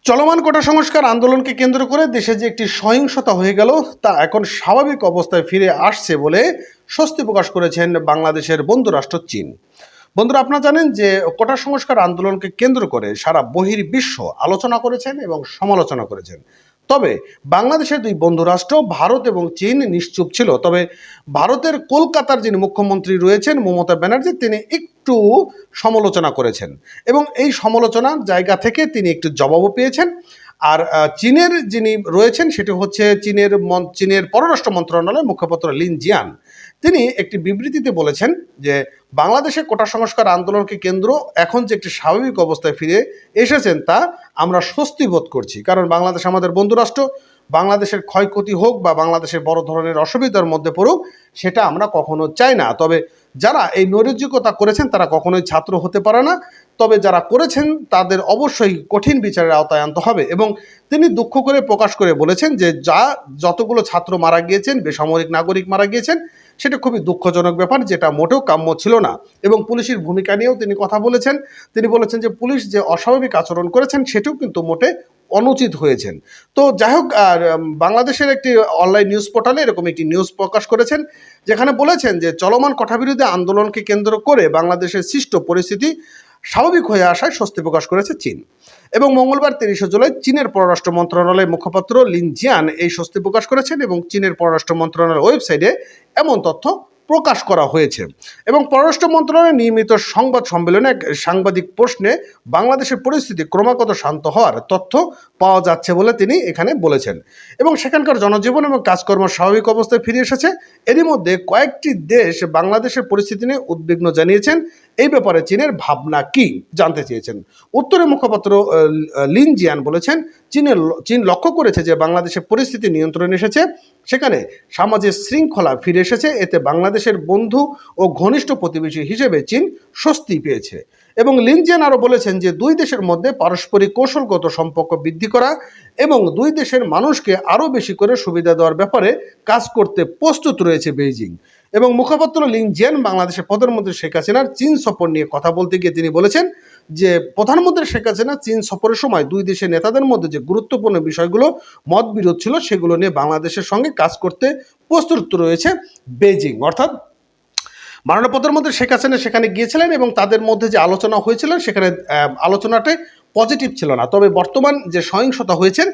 চলমান কোটা সংস্কার আন্দোলনকে কেন্দ্র করে দেশে যে একটি সহিংসতা হয়ে গেল তা এখন স্বাভাবিক অবস্থায় ফিরে আসছে বলে স্বস্তি প্রকাশ করেছেন বাংলাদেশের বন্ধুরাষ্ট্র চীন। বন্ধুরা, আপনারা জানেন যে কোটা সংস্কার আন্দোলনকে কেন্দ্র করে সারা বহির্বিশ্ব আলোচনা করেছেন এবং সমালোচনা করেছেন। তবে বাংলাদেশের দুই বন্ধুরাষ্ট্র ভারত এবং চীন নিশ্চুপ ছিল। তবে ভারতের কলকাতার যিনি মুখ্যমন্ত্রী রয়েছেন মমতা ব্যানার্জি, তিনি একটু সমালোচনা করেছেন এবং এই সমালোচনার জায়গা থেকে তিনি একটু জবাবও পেয়েছেন। আর চীনের যিনি রয়েছেন সেটি হচ্ছে চীনের পররাষ্ট্র মন্ত্রণালয়ের মুখপাত্র লিন জিয়ান। তিনি একটি বিবৃতিতে বলেছেন যে বাংলাদেশে কোটা সংস্কার আন্দোলনকে কেন্দ্র এখন যে একটি স্বাভাবিক অবস্থায় ফিরে এসেছেন তা আমরা স্বস্তি বোধ করছি, কারণ বাংলাদেশ আমাদের বন্ধুরাষ্ট্র। বাংলাদেশের ক্ষয়ক্ষতি হোক বা বাংলাদেশের বড় ধরনের অসুবিধার মধ্যে পড়ুক, সেটা আমরা কখনো চাই না। তবে যারা এই নৈরাজ্যতা করেছেন তারা কখনোই ছাত্র হতে পারে না। তবে যারা করেছেন তাদের অবশ্যই কঠিন বিচারের আওতায় আনতে হবে। এবং তিনি দুঃখ করে প্রকাশ করে বলেছেন যে যতগুলো ছাত্র মারা গিয়েছেন, বেসামরিক নাগরিক মারা গিয়েছেন, সেটা খুবই দুঃখজনক ব্যাপার, যেটা মোটেও কাম্য ছিল না। এবং পুলিশের ভূমিকা নিয়েও তিনি কথা বলেছেন। তিনি বলেছেন যে পুলিশ যে অস্বাভাবিক আচরণ করেছেন সেটাও কিন্তু মোটে অনুচিত হয়েছেন। তো যাই হোক, বাংলাদেশের একটি অনলাইন নিউজ পোর্টালে এরকম একটি নিউজ প্রকাশ করেছেন, যেখানে বলেছেন যে চলমান কোটাবিরোধী আন্দোলনকে কেন্দ্র করে বাংলাদেশের সৃষ্ট পরিস্থিতি স্বাভাবিক হয়ে আসায় স্বস্তি প্রকাশ করেছে চীন। এবং মঙ্গলবার ৩০ জুলাই চীনের পররাষ্ট্র মন্ত্রণালয়ের মুখপাত্র লিন জিয়ান এই স্বস্তি প্রকাশ করেছেন এবং চীনের পররাষ্ট্র মন্ত্রণালয়ের ওয়েবসাইটে এমন তথ্য প্রকাশ করা হয়েছে। এবং পররাষ্ট্র মন্ত্রণালয়ের নিয়মিত সংবাদ সম্মেলনে এক সাংবাদিক প্রশ্নে বাংলাদেশের পরিস্থিতি ক্রমাগত শান্ত হওয়ার তথ্য পাওয়া যাচ্ছে বলে তিনি এখানে বলেছেন। এবং সেখানকার জনজীবন এবং কাজকর্ম স্বাভাবিক অবস্থায় ফিরে এসেছে। এরই মধ্যে কয়েকটি দেশ বাংলাদেশের পরিস্থিতি নিয়ে উদ্বিগ্ন জানিয়েছেন। এই ব্যাপারে চীনের ভাবনা কি জানতে চেয়েছেন। উত্তরে মুখপাত্র লিন জিয়ান বলেছেন, চীন লক্ষ্য করেছে যে বাংলাদেশের পরিস্থিতি নিয়ন্ত্রণে এসেছে, সেখানে সামাজিক শৃঙ্খলা ফিরে এসেছে। এতে বাংলাদেশের বন্ধু ও ঘনিষ্ঠ প্রতিবেশী হিসেবে চীন স্বস্তি পেয়েছে। এবং লিন জিয়ান আরও বলেছেন যে দুই দেশের মধ্যে পারস্পরিক কৌশলগত সম্পর্ক বৃদ্ধি করা এবং দুই দেশের মানুষকে আরও বেশি করে সুবিধা দেওয়ার ব্যাপারে কাজ করতে প্রস্তুত রয়েছে বেইজিং। এবং মুখপাত্র লিন জিয়ান বাংলাদেশের প্রধানমন্ত্রী শেখ হাসিনার চীন সফর নিয়ে কথা বলতে গিয়ে তিনি বলেছেন যে প্রধানমন্ত্রী শেখ হাসিনা চীন সফরের সময় দুই দেশের নেতাদের মধ্যে যে গুরুত্বপূর্ণ বিষয়গুলো মতবিরোধ ছিল সেগুলো নিয়ে বাংলাদেশের সঙ্গে কাজ করতে প্রস্তুত রয়েছে বেইজিং। অর্থাৎ মাননীয় প্রধানমন্ত্রী শেখ হাসিনা সেখানে গিয়েছিলেন এবং তাদের মধ্যে যে আলোচনা হয়েছিল সেখানে আলোচনাটাই পজিটিভ ছিল না। তবে বর্তমান যে সহিংসতা হয়েছেন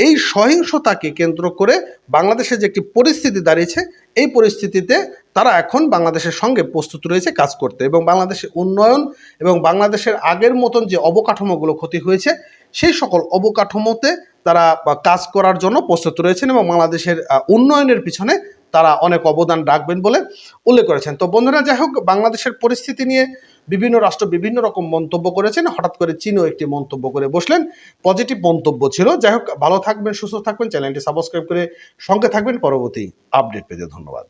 এই সহিংসতাকে কেন্দ্র করে বাংলাদেশে যে একটি পরিস্থিতি দাঁড়িয়েছে, এই পরিস্থিতিতে তারা এখন বাংলাদেশের সঙ্গে প্রস্তুত রয়েছে কাজ করতে এবং বাংলাদেশের উন্নয়ন এবং বাংলাদেশের আগের মতন যে অবকাঠামোগুলো ক্ষতি হয়েছে সেই সকল অবকাঠামোতে তারা কাজ করার জন্য প্রস্তুত রয়েছেন এবং বাংলাদেশের উন্নয়নের পিছনে তারা অনেক অবদান রাখবেন বলে উল্লেখ করেছেন। তো বন্ধুরা, যাই হোক, বাংলাদেশের পরিস্থিতি নিয়ে বিভিন্ন রাষ্ট্র বিভিন্ন রকম মন্তব্য করেছেন। হঠাৎ করে চীনও একটি মন্তব্য করে বসলেন, পজিটিভ মন্তব্য ছিল। যাই হোক, ভালো থাকবেন, সুস্থ থাকবেন, চ্যানেলটি সাবস্ক্রাইব করে সঙ্গে থাকবেন পরবর্তী আপডেট পেতে। ধন্যবাদ।